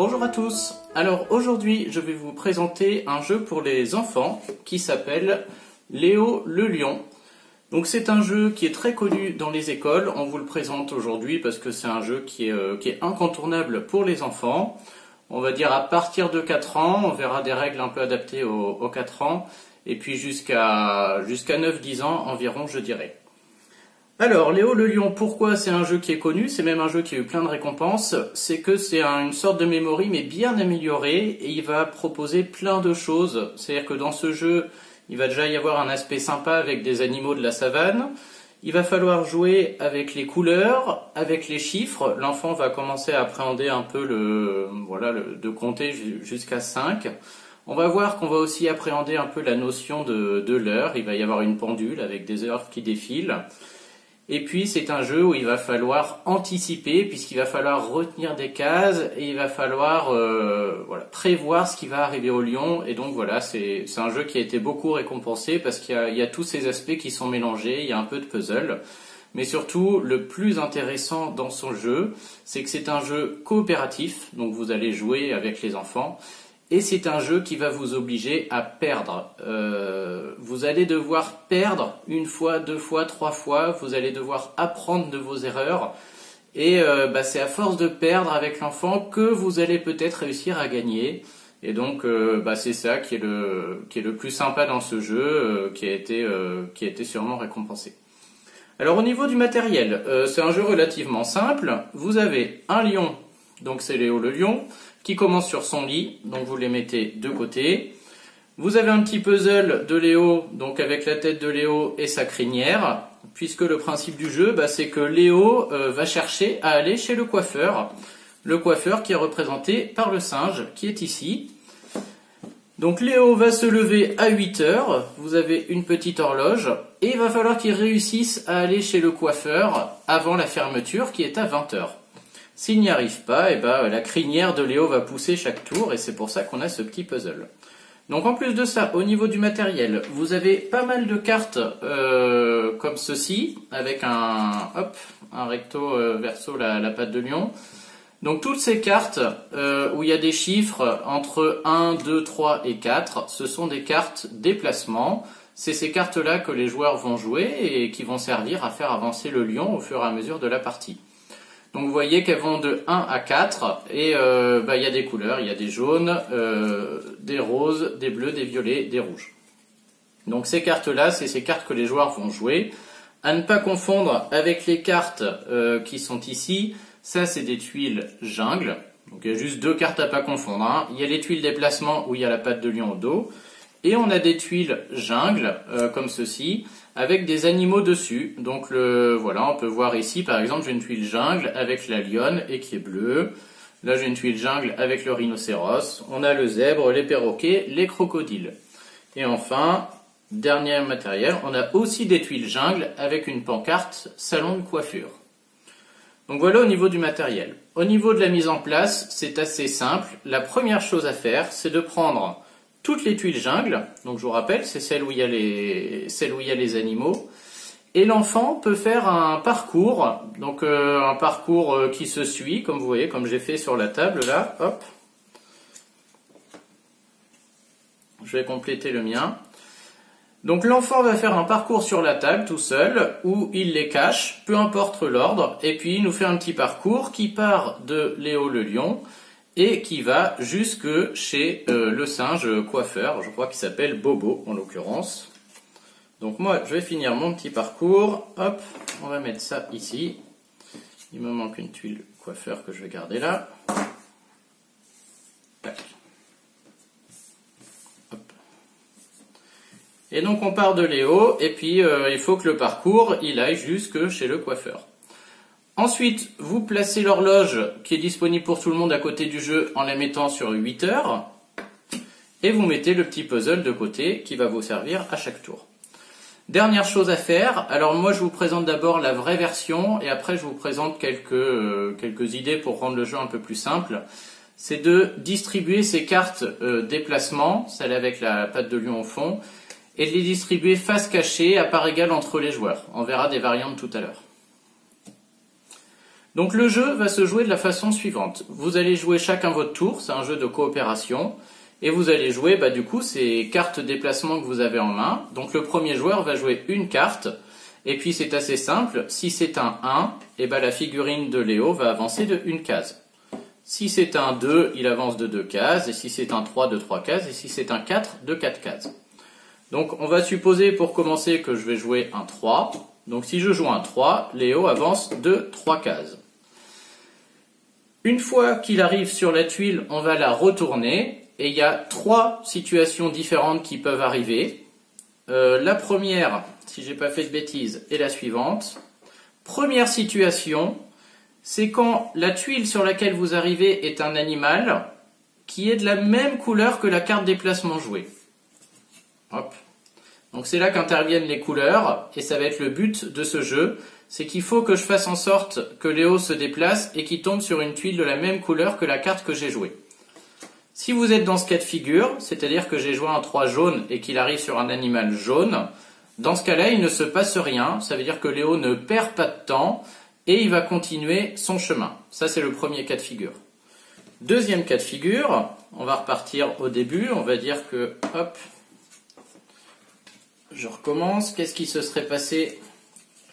Bonjour à tous. Alors aujourd'hui je vais vous présenter un jeu pour les enfants qui s'appelle Léo le Lion. Donc c'est un jeu qui est très connu dans les écoles, on vous le présente aujourd'hui parce que c'est un jeu qui est incontournable pour les enfants. On va dire à partir de 4 ans, on verra des règles un peu adaptées aux 4 ans, et puis jusqu'à 9-10 ans environ je dirais. Alors, Léo le Lion, pourquoi c'est un jeu qui est connu? C'est même un jeu qui a eu plein de récompenses. C'est que c'est une sorte de memory, mais bien amélioré, et il va proposer plein de choses. C'est-à-dire que dans ce jeu, il va déjà y avoir un aspect sympa avec des animaux de la savane. Il va falloir jouer avec les couleurs, avec les chiffres. L'enfant va commencer à appréhender un peu de compter jusqu'à 5. On va voir qu'on va aussi appréhender un peu la notion de l'heure. Il va y avoir une pendule avec des heures qui défilent. Et puis c'est un jeu où il va falloir anticiper puisqu'il va falloir retenir des cases et il va falloir prévoir ce qui va arriver au lion. Et donc voilà, c'est un jeu qui a été beaucoup récompensé parce qu'il y a tous ces aspects qui sont mélangés, il y a un peu de puzzle. Mais surtout, le plus intéressant dans son jeu, c'est que c'est un jeu coopératif, donc vous allez jouer avec les enfants. Et c'est un jeu qui va vous obliger à perdre. Vous allez devoir perdre une fois, 2 fois, 3 fois. Vous allez devoir apprendre de vos erreurs. Et c'est à force de perdre avec l'enfant que vous allez peut-être réussir à gagner. Et donc c'est ça qui est le plus sympa dans ce jeu, qui a été sûrement récompensé. Alors au niveau du matériel, c'est un jeu relativement simple. Vous avez un lion, donc c'est Léo le Lion, qui commence sur son lit, donc vous les mettez de côté. Vous avez un petit puzzle de Léo, donc avec la tête de Léo et sa crinière, puisque le principe du jeu, c'est que Léo va chercher à aller chez le coiffeur qui est représenté par le singe qui est ici. Donc Léo va se lever à 8 heures, vous avez une petite horloge, et il va falloir qu'il réussisse à aller chez le coiffeur avant la fermeture qui est à 20 heures. S'il n'y arrive pas, la crinière de Léo va pousser chaque tour et c'est pour ça qu'on a ce petit puzzle. Donc en plus de ça, au niveau du matériel, vous avez pas mal de cartes comme ceci, avec un recto verso la patte de lion. Donc toutes ces cartes où il y a des chiffres entre 1, 2, 3 et 4, ce sont des cartes déplacement. C'est ces cartes-là que les joueurs vont jouer et qui vont servir à faire avancer le lion au fur et à mesure de la partie. Donc vous voyez qu'elles vont de 1 à 4 et il y a des couleurs, il y a des jaunes, des roses, des bleus, des violets, des rouges. Donc ces cartes-là, c'est ces cartes que les joueurs vont jouer. À ne pas confondre avec les cartes qui sont ici, ça c'est des tuiles jungle. Donc il y a juste 2 cartes à pas confondre, hein. Il y a les tuiles déplacement où il y a la patte de lion au dos. Et on a des tuiles jungle comme ceci, avec des animaux dessus. Donc on peut voir ici par exemple j'ai une tuile jungle avec la lionne et qui est bleue. Là j'ai une tuile jungle avec le rhinocéros. On a le zèbre, les perroquets, les crocodiles. Et enfin, dernier matériel, on a aussi des tuiles jungle avec une pancarte salon de coiffure. Donc voilà au niveau du matériel. Au niveau de la mise en place, c'est assez simple. La première chose à faire, c'est de prendre toutes les tuiles jungle, donc je vous rappelle, c'est celles où il y a les animaux, et l'enfant peut faire un parcours, donc un parcours qui se suit, comme vous voyez, comme j'ai fait sur la table là, hop. Je vais compléter le mien. Donc l'enfant va faire un parcours sur la table tout seul, où il les cache, peu importe l'ordre, et puis il nous fait un petit parcours qui part de Léo le Lion, et qui va jusque chez le singe coiffeur, je crois qu'il s'appelle Bobo en l'occurrence. Donc moi je vais finir mon petit parcours, hop, on va mettre ça ici. Il me manque une tuile coiffeur que je vais garder là. Hop. Et donc on part de Léo, et puis il faut que le parcours il aille jusque chez le coiffeur. Ensuite, vous placez l'horloge qui est disponible pour tout le monde à côté du jeu en la mettant sur 8 heures. Et vous mettez le petit puzzle de côté qui va vous servir à chaque tour. Dernière chose à faire, alors moi je vous présente d'abord la vraie version et après je vous présente quelques idées pour rendre le jeu un peu plus simple. C'est de distribuer ces cartes déplacement, celle avec la patte de lion au fond, et de les distribuer face cachée à part égale entre les joueurs. On verra des variantes tout à l'heure. Donc le jeu va se jouer de la façon suivante. Vous allez jouer chacun votre tour, c'est un jeu de coopération. Et vous allez jouer du coup ces cartes déplacement que vous avez en main. Donc le premier joueur va jouer une carte. Et puis c'est assez simple, si c'est un 1, et la figurine de Léo va avancer de une case. Si c'est un 2, il avance de 2 cases. Et si c'est un 3, de 3 cases. Et si c'est un 4, de 4 cases. Donc on va supposer pour commencer que je vais jouer un 3. Donc si je joue un 3, Léo avance de 3 cases. Une fois qu'il arrive sur la tuile, on va la retourner. Et il y a 3 situations différentes qui peuvent arriver. La première, si j'ai pas fait de bêtises, est la suivante. Première situation, c'est quand la tuile sur laquelle vous arrivez est un animal qui est de la même couleur que la carte déplacement jouée. Hop. Donc c'est là qu'interviennent les couleurs, et ça va être le but de ce jeu, c'est qu'il faut que je fasse en sorte que Léo se déplace et qu'il tombe sur une tuile de la même couleur que la carte que j'ai jouée. Si vous êtes dans ce cas de figure, c'est-à-dire que j'ai joué un 3 jaune et qu'il arrive sur un animal jaune, dans ce cas-là, il ne se passe rien. Ça veut dire que Léo ne perd pas de temps et il va continuer son chemin. Ça, c'est le premier cas de figure. Deuxième cas de figure, on va repartir au début. On va dire que, hop, je recommence. Qu'est-ce qui se serait passé?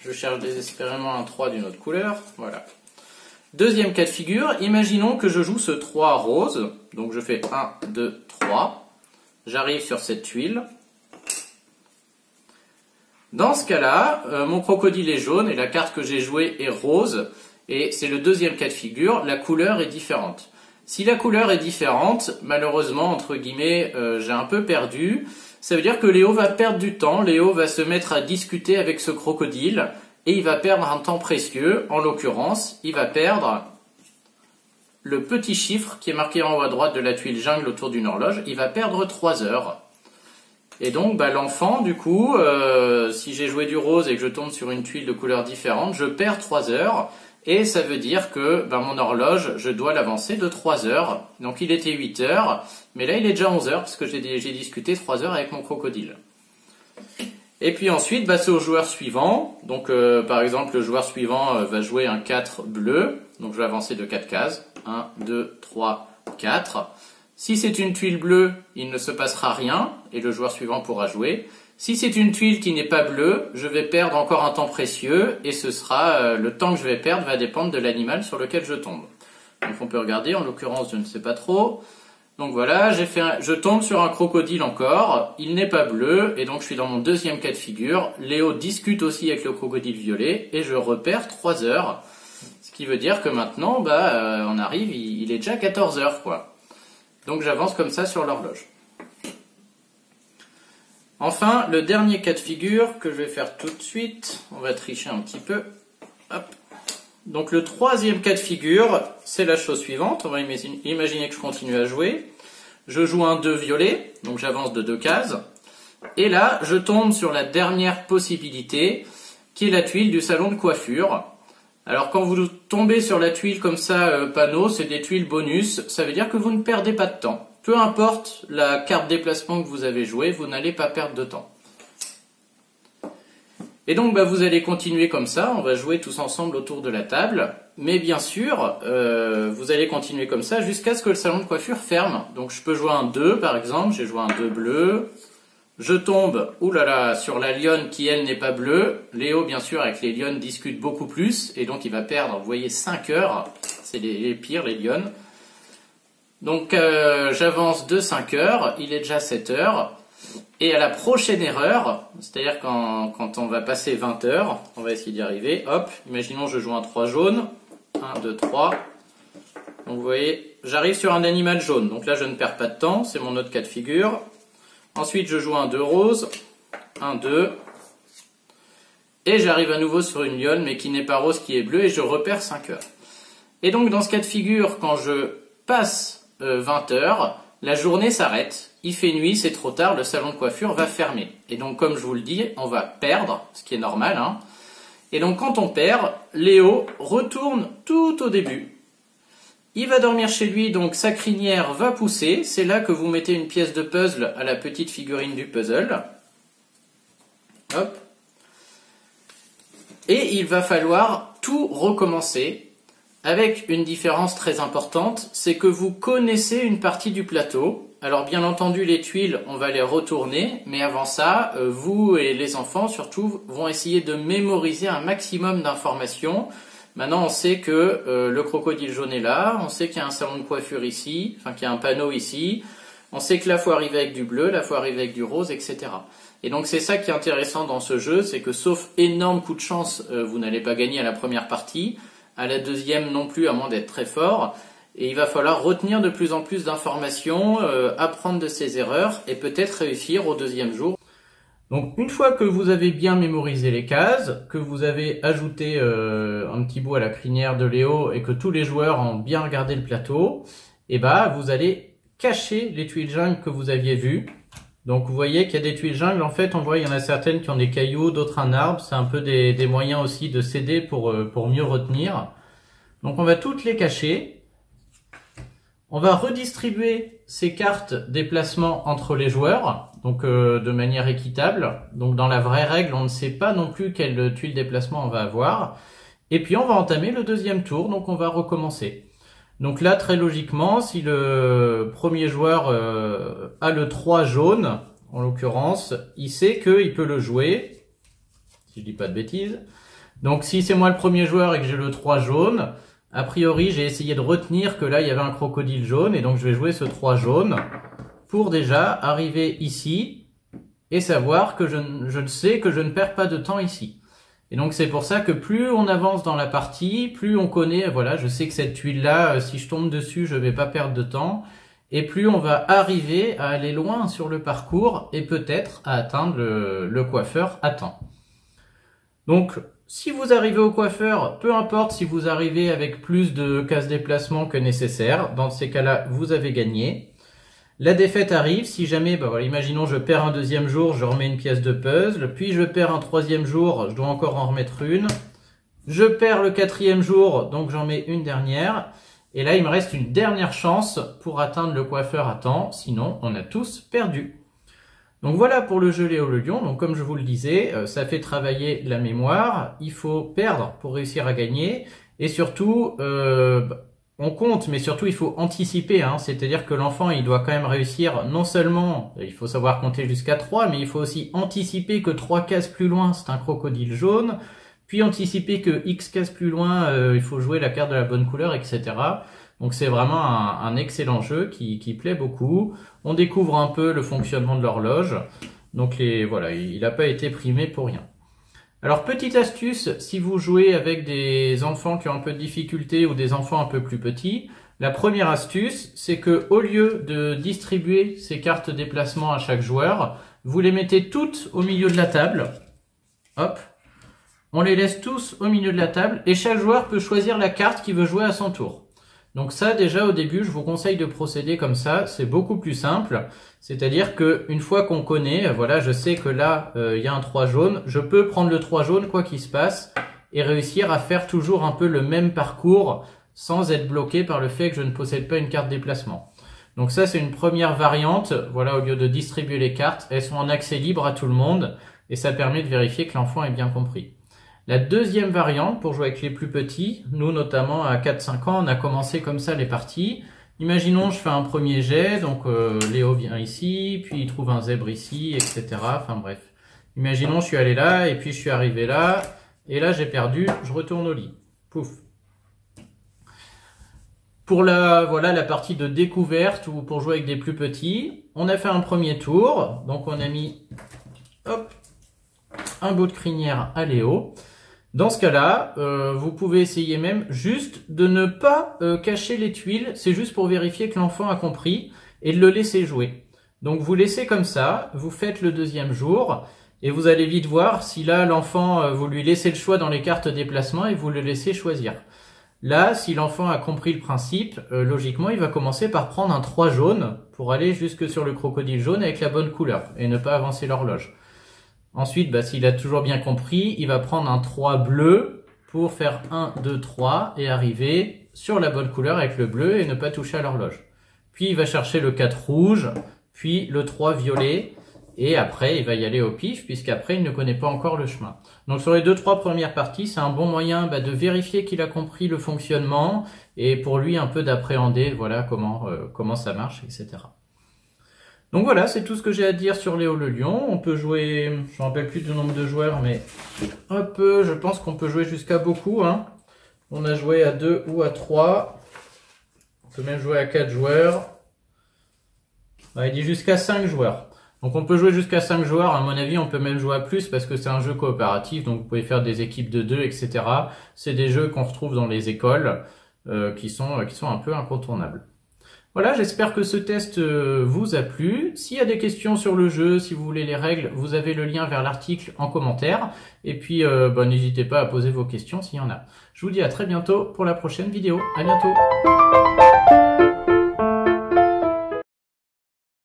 Je cherche désespérément un 3 d'une autre couleur. Voilà. Deuxième cas de figure, imaginons que je joue ce 3 rose. Donc je fais 1, 2, 3. J'arrive sur cette tuile. Dans ce cas-là, mon crocodile est jaune et la carte que j'ai jouée est rose. Et c'est le deuxième cas de figure, la couleur est différente. Si la couleur est différente, malheureusement, entre guillemets, j'ai un peu perdu. Ça veut dire que Léo va perdre du temps. Léo va se mettre à discuter avec ce crocodile. Et il va perdre un temps précieux. En l'occurrence, il va perdre le petit chiffre qui est marqué en haut à droite de la tuile jungle autour d'une horloge. Il va perdre 3 heures. Et donc l'enfant, du coup, si j'ai joué du rose et que je tombe sur une tuile de couleur différente, je perds 3 heures. Et ça veut dire que mon horloge, je dois l'avancer de 3 heures. Donc il était 8 heures, mais là il est déjà 11 heures parce que j'ai discuté 3 heures avec mon crocodile. Et puis ensuite, c'est au joueur suivant. Donc par exemple, le joueur suivant va jouer un 4 bleu. Donc je vais avancer de 4 cases. 1, 2, 3, 4. Si c'est une tuile bleue, il ne se passera rien et le joueur suivant pourra jouer. Si c'est une tuile qui n'est pas bleue, je vais perdre encore un temps précieux et ce sera le temps que je vais perdre va dépendre de l'animal sur lequel je tombe. Donc on peut regarder, en l'occurrence je ne sais pas trop. Donc voilà, je tombe sur un crocodile encore, il n'est pas bleu et donc je suis dans mon deuxième cas de figure. Léo discute aussi avec le crocodile violet et je repère 3 heures. Ce qui veut dire que maintenant, on arrive, il est déjà 14 heures quoi. Donc j'avance comme ça sur l'horloge. Enfin, le dernier cas de figure que je vais faire tout de suite, on va tricher un petit peu. Hop. Donc le troisième cas de figure, c'est la chose suivante. On va imaginer que je continue à jouer. Je joue un 2 violet, donc j'avance de 2 cases. Et là, je tombe sur la dernière possibilité, qui est la tuile du salon de coiffure. Alors quand vous tombez sur la tuile comme ça, panneau, c'est des tuiles bonus, ça veut dire que vous ne perdez pas de temps. Peu importe la carte déplacement que vous avez jouée, vous n'allez pas perdre de temps. Et donc vous allez continuer comme ça, on va jouer tous ensemble autour de la table. Mais bien sûr, vous allez continuer comme ça jusqu'à ce que le salon de coiffure ferme. Donc je peux jouer un 2 par exemple, j'ai joué un 2 bleu. Je tombe, sur la lionne qui elle n'est pas bleue. Léo bien sûr avec les lionnes discute beaucoup plus et donc il va perdre, vous voyez, 5 heures. C'est les pires les lionnes. Donc j'avance de 5 heures, il est déjà 7 heures. Et à la prochaine erreur, c'est-à-dire quand on va passer 20 heures, on va essayer d'y arriver, hop, imaginons je joue un 3 jaune, 1, 2, 3. Donc vous voyez, j'arrive sur un animal jaune, donc là je ne perds pas de temps, c'est mon autre cas de figure. Ensuite je joue un 2 rose, 1, 2. Et j'arrive à nouveau sur une lionne, mais qui n'est pas rose, qui est bleue, et je repère 5 heures. Et donc dans ce cas de figure, quand je passe 20 heures, la journée s'arrête, il fait nuit, c'est trop tard, le salon de coiffure va fermer. Et donc comme je vous le dis, on va perdre, ce qui est normal. Et donc quand on perd, Léo retourne tout au début. Il va dormir chez lui, donc sa crinière va pousser. C'est là que vous mettez une pièce de puzzle à la petite figurine du puzzle. Hop. Et il va falloir tout recommencer. avec une différence très importante, c'est que vous connaissez une partie du plateau. Alors bien entendu, les tuiles, on va les retourner, mais avant ça, vous et les enfants surtout vont essayer de mémoriser un maximum d'informations. Maintenant, on sait que le crocodile jaune est là, on sait qu'il y a un salon de coiffure ici, enfin qu'il y a un panneau ici, on sait que là, faut arriver avec du bleu, là, faut arriver avec du rose, etc. Et donc c'est ça qui est intéressant dans ce jeu, c'est que sauf énorme coup de chance, vous n'allez pas gagner à la première partie, à la deuxième non plus, à moins d'être très fort. Et il va falloir retenir de plus en plus d'informations, apprendre de ses erreurs et peut-être réussir au deuxième jour. Donc une fois que vous avez bien mémorisé les cases, que vous avez ajouté un petit bout à la crinière de Léo et que tous les joueurs ont bien regardé le plateau, et vous allez cacher les tuiles jungle que vous aviez vues. Donc vous voyez qu'il y a des tuiles jungle, en fait on voit il y en a certaines qui ont des cailloux, d'autres un arbre, c'est un peu des moyens aussi de s'aider pour mieux retenir. Donc on va toutes les cacher. On va redistribuer ces cartes déplacement entre les joueurs, donc de manière équitable. Donc dans la vraie règle, on ne sait pas non plus quelle tuile déplacement on va avoir. Et puis on va entamer le deuxième tour, donc on va recommencer. Donc là, très logiquement, si le premier joueur a le 3 jaune, en l'occurrence, il sait qu'il peut le jouer, si je dis pas de bêtises. Donc si c'est moi le premier joueur et que j'ai le 3 jaune, a priori, j'ai essayé de retenir que là, il y avait un crocodile jaune, et donc je vais jouer ce 3 jaune pour déjà arriver ici et savoir que je sais que je ne perds pas de temps ici. Et donc c'est pour ça que plus on avance dans la partie, plus on connaît, voilà, je sais que cette tuile-là, si je tombe dessus, je vais pas perdre de temps, et plus on va arriver à aller loin sur le parcours et peut-être à atteindre le coiffeur à temps. Donc, si vous arrivez au coiffeur, peu importe si vous arrivez avec plus de cases déplacement que nécessaire, dans ces cas-là, vous avez gagné. La défaite arrive si jamais, voilà, imaginons je perds un deuxième jour, je remets une pièce de puzzle, puis je perds un troisième jour, je dois encore en remettre une. Je perds le quatrième jour, donc j'en mets une dernière. Et là, il me reste une dernière chance pour atteindre le coiffeur à temps, sinon on a tous perdu. Donc voilà pour le jeu Léo le Lion. Donc comme je vous le disais, ça fait travailler la mémoire. Il faut perdre pour réussir à gagner. Et surtout, on compte, mais surtout il faut anticiper. C'est-à-dire que l'enfant, il doit quand même réussir, non seulement, il faut savoir compter jusqu'à 3, mais il faut aussi anticiper que 3 cases plus loin, c'est un crocodile jaune. Puis anticiper que X cases plus loin, il faut jouer la carte de la bonne couleur, etc. Donc c'est vraiment un excellent jeu qui plaît beaucoup. On découvre un peu le fonctionnement de l'horloge. Donc voilà, il n'a pas été primé pour rien. Alors petite astuce, si vous jouez avec des enfants qui ont un peu de difficulté ou des enfants un peu plus petits, la première astuce, c'est que au lieu de distribuer ces cartes déplacement à chaque joueur, vous les mettez toutes au milieu de la table. Hop, on les laisse tous au milieu de la table et chaque joueur peut choisir la carte qu'il veut jouer à son tour. Donc ça, déjà au début, je vous conseille de procéder comme ça, c'est beaucoup plus simple. C'est-à-dire que une fois qu'on connaît, voilà, je sais que là, il y a un 3 jaune, je peux prendre le 3 jaune quoi qu'il se passe et réussir à faire toujours un peu le même parcours sans être bloqué par le fait que je ne possède pas une carte déplacement. Donc ça, c'est une première variante. Voilà, au lieu de distribuer les cartes, elles sont en accès libre à tout le monde et ça permet de vérifier que l'enfant ait bien compris. La deuxième variante, pour jouer avec les plus petits, nous notamment à 4-5 ans, on a commencé comme ça les parties. Imaginons, je fais un premier jet, donc Léo vient ici, puis il trouve un zèbre ici, etc. Enfin bref. Imaginons, je suis allé là, et puis je suis arrivé là, et là j'ai perdu, je retourne au lit. Pouf. Pour voilà, la partie de découverte, ou pour jouer avec des plus petits, on a fait un premier tour, donc on a mis hop, un bout de crinière à Léo. Dans ce cas-là, vous pouvez essayer même juste de ne pas cacher les tuiles. C'est juste pour vérifier que l'enfant a compris et de le laisser jouer. Donc vous laissez comme ça, vous faites le deuxième jour et vous allez vite voir si là l'enfant, vous lui laissez le choix dans les cartes déplacement et vous le laissez choisir. Là, si l'enfant a compris le principe, logiquement il va commencer par prendre un 3 jaune pour aller jusque sur le crocodile jaune avec la bonne couleur et ne pas avancer l'horloge. Ensuite, s'il a toujours bien compris, il va prendre un 3 bleu pour faire 1, 2, 3 et arriver sur la bonne couleur avec le bleu et ne pas toucher à l'horloge. Puis il va chercher le 4 rouge, puis le 3 violet et après il va y aller au pif puisqu'après il ne connaît pas encore le chemin. Donc sur les 2-3 premières parties, c'est un bon moyen de vérifier qu'il a compris le fonctionnement et pour lui un peu d'appréhender voilà comment ça marche, etc. Donc voilà, c'est tout ce que j'ai à dire sur Léo le lion. On peut jouer, je ne me rappelle plus du nombre de joueurs, mais hop, je pense qu'on peut jouer jusqu'à beaucoup, hein. On a joué à 2 ou à 3. On peut même jouer à 4 joueurs. Il dit jusqu'à 5 joueurs. Donc on peut jouer jusqu'à 5 joueurs. À mon avis, on peut même jouer à plus parce que c'est un jeu coopératif. Donc vous pouvez faire des équipes de 2, etc. C'est des jeux qu'on retrouve dans les écoles qui sont un peu incontournables. Voilà, j'espère que ce test vous a plu. S'il y a des questions sur le jeu, si vous voulez les règles, vous avez le lien vers l'article en commentaire. Et puis, n'hésitez pas à poser vos questions s'il y en a. Je vous dis à très bientôt pour la prochaine vidéo. À bientôt.